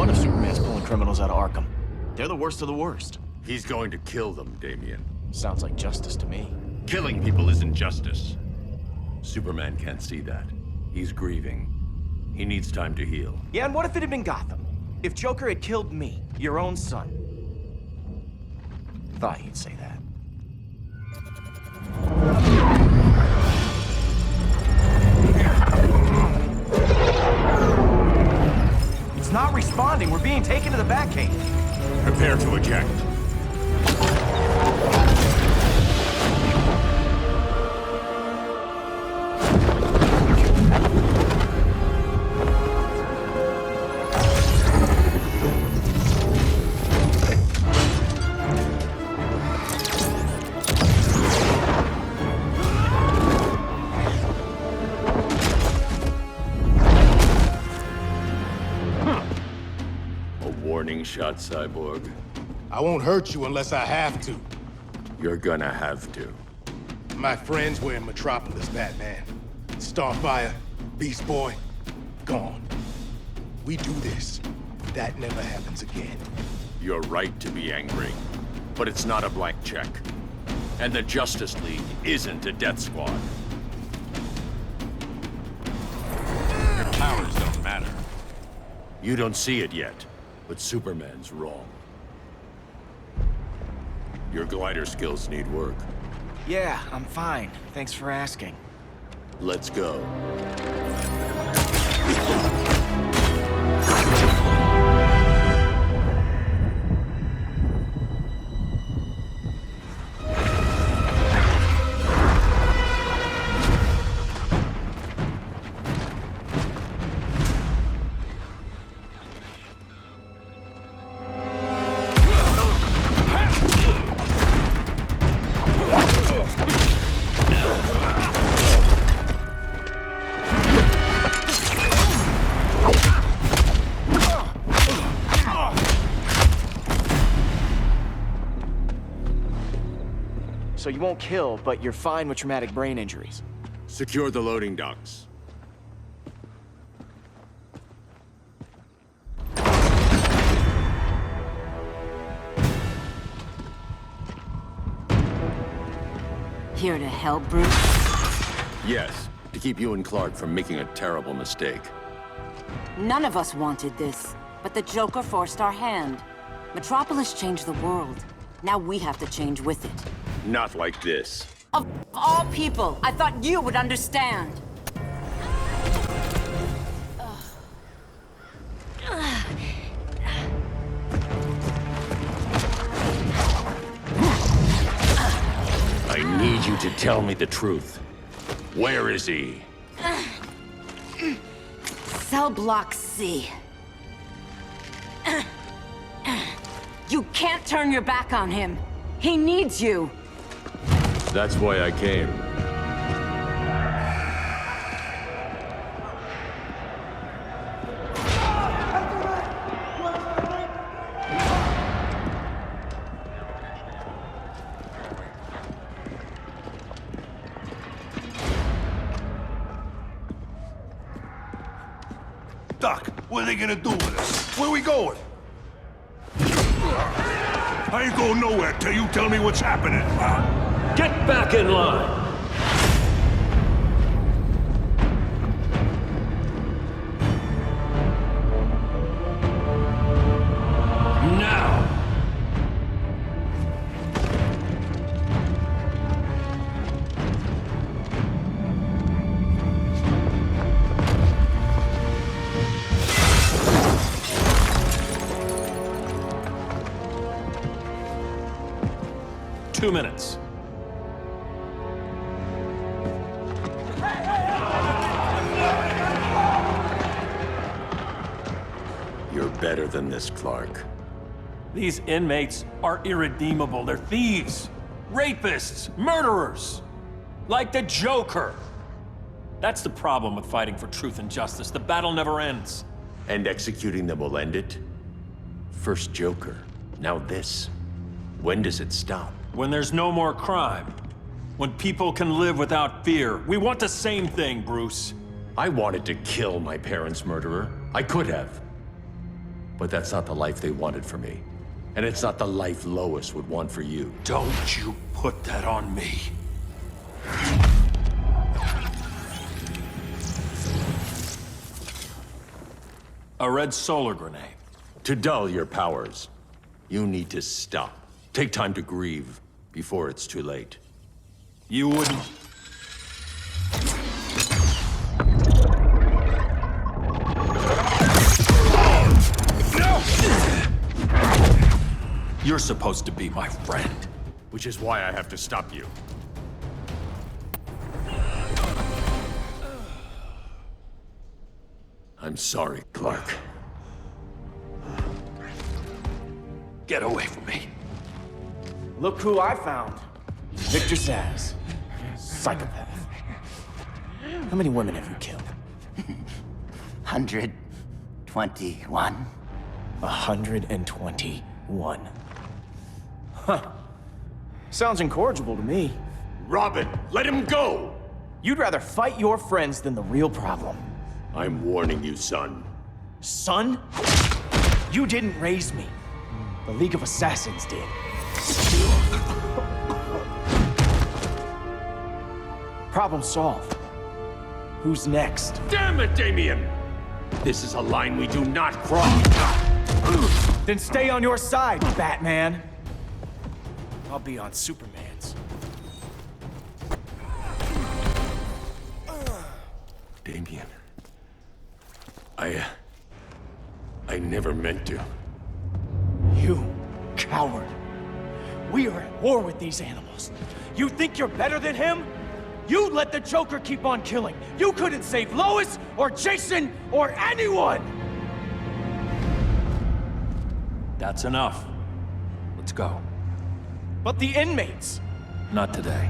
fun if Superman's pulling criminals out of Arkham. They're the worst of the worst. He's going to kill them, Damian. Sounds like justice to me. Killing people isn't justice. Superman can't see that. He's grieving. He needs time to heal. Yeah, and what if it had been Gotham? If Joker had killed me, your own son? Thought you'd say that. It's not responding. We're being taken to the Batcave. Prepare to eject. Shot, Cyborg. I won't hurt you unless I have to. You're gonna have to. My friends were in Metropolis, Batman. Starfire, Beast Boy, gone. We do this. That never happens again. You're right to be angry, but it's not a blank check. And the Justice League isn't a death squad. Your powers don't matter. You don't see it yet. But Superman's wrong. Your glider skills need work. Yeah, I'm fine. Thanks for asking. Let's go. So you won't kill, but you're fine with traumatic brain injuries. Secure the loading docks. Here to help, Bruce? Yes, to keep you and Clark from making a terrible mistake. None of us wanted this, but the Joker forced our hand. Metropolis changed the world. Now we have to change with it. Not like this. Of all people, I thought you would understand. I need you to tell me the truth. Where is he? Cell Block C. You can't turn your back on him. He needs you. That's why I came. Doc, what are they gonna do with us? Where we going? I ain't going nowhere till you tell me what's happening. Get back in line! Now! Two minutes. You're better than this, Clark. These inmates are irredeemable. They're thieves, rapists, murderers. Like the Joker. That's the problem with fighting for truth and justice. The battle never ends. And executing them will end it? First Joker, now this. When does it stop? When there's no more crime. When people can live without fear. We want the same thing, Bruce. I wanted to kill my parents' murderer. I could have. But that's not the life they wanted for me. And it's not the life Lois would want for you. Don't you put that on me. A red solar grenade. To dull your powers, you need to stop. Take time to grieve before it's too late. You wouldn't... You're supposed to be my friend. Which is why I have to stop you. I'm sorry, Clark. Get away from me. Look who I found. Victor Zsasz. Psychopath. How many women have you killed? 121. 121. Huh. Sounds incorrigible to me. Robin, let him go! You'd rather fight your friends than the real problem. I'm warning you, son. Son? You didn't raise me. The League of Assassins did. Problem solved. Who's next? Damn it, Damien! This is a line we do not cross. Then stay on your side, Batman. I'll be on Superman's. Damien. I never meant to. You coward. We are at war with these animals. You think you're better than him? You let the Joker keep on killing. You couldn't save Lois or Jason or anyone! That's enough. Let's go. But the inmates. Not today.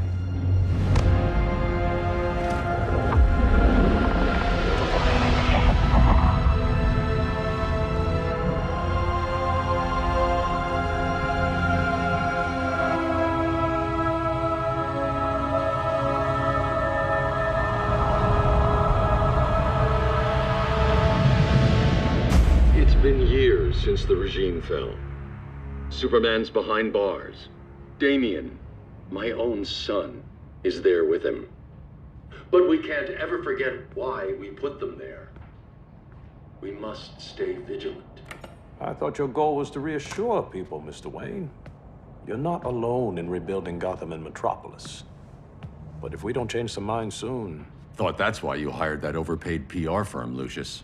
It's been years since the regime fell. Superman's behind bars. Damien, my own son, is there with him. But we can't ever forget why we put them there. We must stay vigilant. I thought your goal was to reassure people, Mr. Wayne. You're not alone in rebuilding Gotham and Metropolis. But if we don't change some minds soon... Thought that's why you hired that overpaid PR firm, Lucius.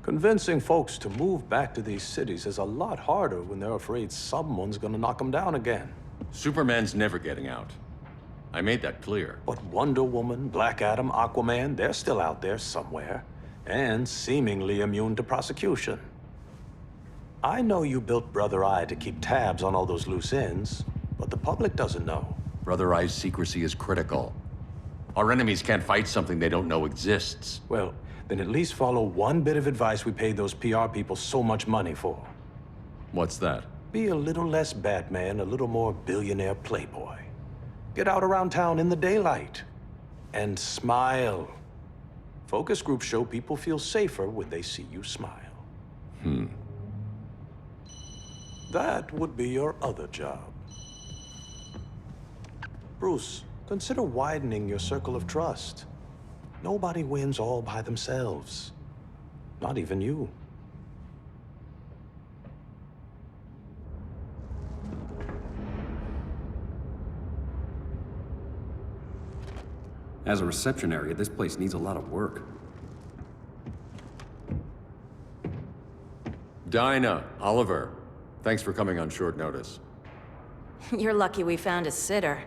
Convincing folks to move back to these cities is a lot harder when they're afraid someone's gonna knock them down again. Superman's never getting out. I made that clear. But Wonder Woman, Black Adam, Aquaman, they're still out there somewhere, and seemingly immune to prosecution. I know you built Brother Eye to keep tabs on all those loose ends, but the public doesn't know. Brother Eye's secrecy is critical. Our enemies can't fight something they don't know exists. Well, then at least follow one bit of advice we paid those PR people so much money for. What's that? Be a little less Batman, a little more billionaire playboy. Get out around town in the daylight. And smile. Focus groups show people feel safer when they see you smile. That would be your other job. Bruce, consider widening your circle of trust. Nobody wins all by themselves. Not even you. As a reception area, this place needs a lot of work. Dinah, Oliver, thanks for coming on short notice. You're lucky we found a sitter.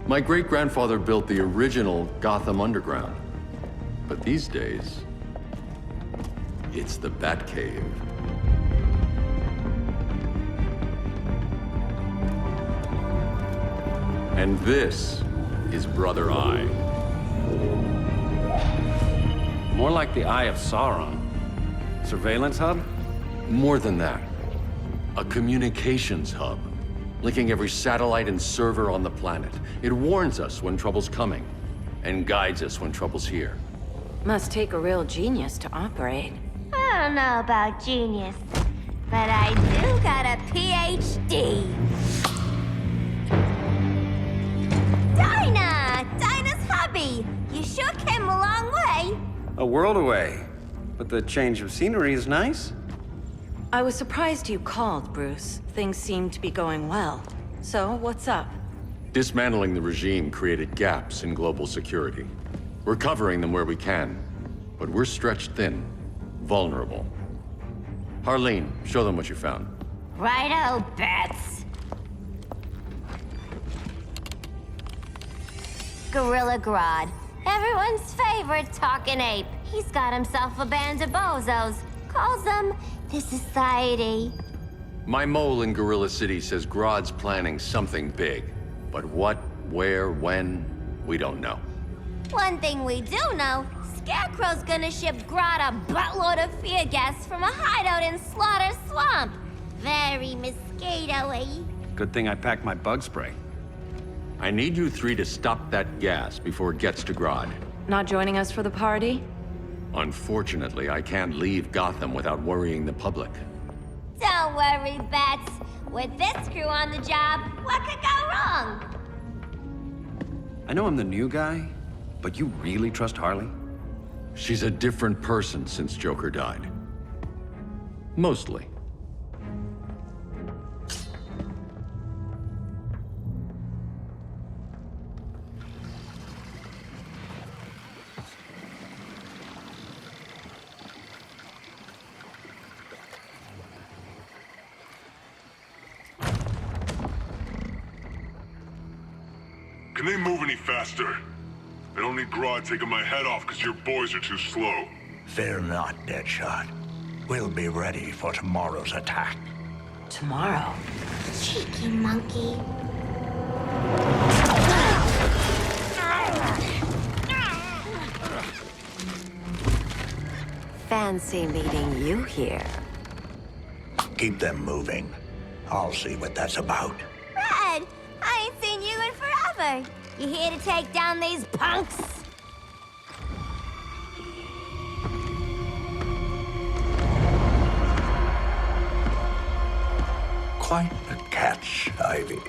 My great-grandfather built the original Gotham Underground. But these days, it's the Batcave. And this is Brother Eye. More like the Eye of Sauron. Surveillance hub? More than that. A communications hub, linking every satellite and server on the planet. It warns us when trouble's coming, and guides us when trouble's here. Must take a real genius to operate. I don't know about genius, but I do got a PhD. Dinah's hubby! You sure came a long way. A world away. But the change of scenery is nice. I was surprised you called, Bruce. Things seem to be going well. So, what's up? Dismantling the regime created gaps in global security. We're covering them where we can, but we're stretched thin, vulnerable. Harleen, show them what you found. Righto, Bets. Gorilla Grodd. Everyone's favorite talking ape. He's got himself a band of bozos. Calls them the Society. My mole in Gorilla City says Grodd's planning something big. But what, where, when, we don't know. One thing we do know, Scarecrow's gonna ship Grodd a buttload of fear gas from a hideout in Slaughter Swamp. Very mosquito-y. Good thing I packed my bug spray. I need you three to stop that gas before it gets to Grodd. Not joining us for the party? Unfortunately, I can't leave Gotham without worrying the public. Don't worry, Bets. With this crew on the job, what could go wrong? I know I'm the new guy, but you really trust Harley? She's a different person since Joker died. Mostly. Can they move any faster? I don't need Grodd taking my head off because your boys are too slow. Fear not, Deadshot. We'll be ready for tomorrow's attack. Tomorrow? Cheeky monkey. Fancy meeting you here. Keep them moving. I'll see what that's about. Red, I ain't seen you in forever. You here to take down these punks? Quite a catch, Ivy.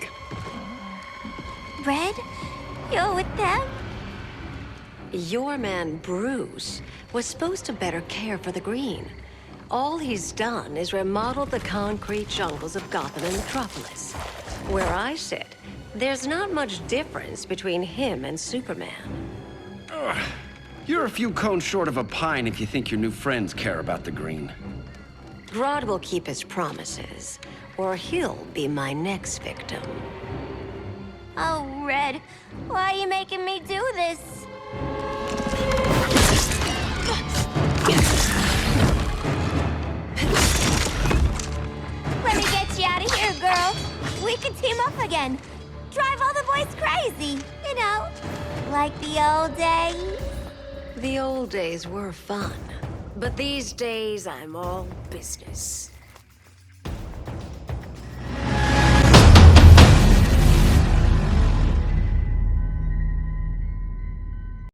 Red, you're with them? Your man, Bruce, was supposed to better care for the Green. All he's done is remodel the concrete jungles of Gotham and Metropolis. Where I sit, there's not much difference between him and Superman. You're a few cones short of a pine if you think your new friends care about the Green. Grodd will keep his promises, or he'll be my next victim. Oh, Red, why are you making me do this? Let me get you out of here, girl. We can team up again. Drive all the boys crazy, you know, like the old days. The old days were fun, but these days I'm all business.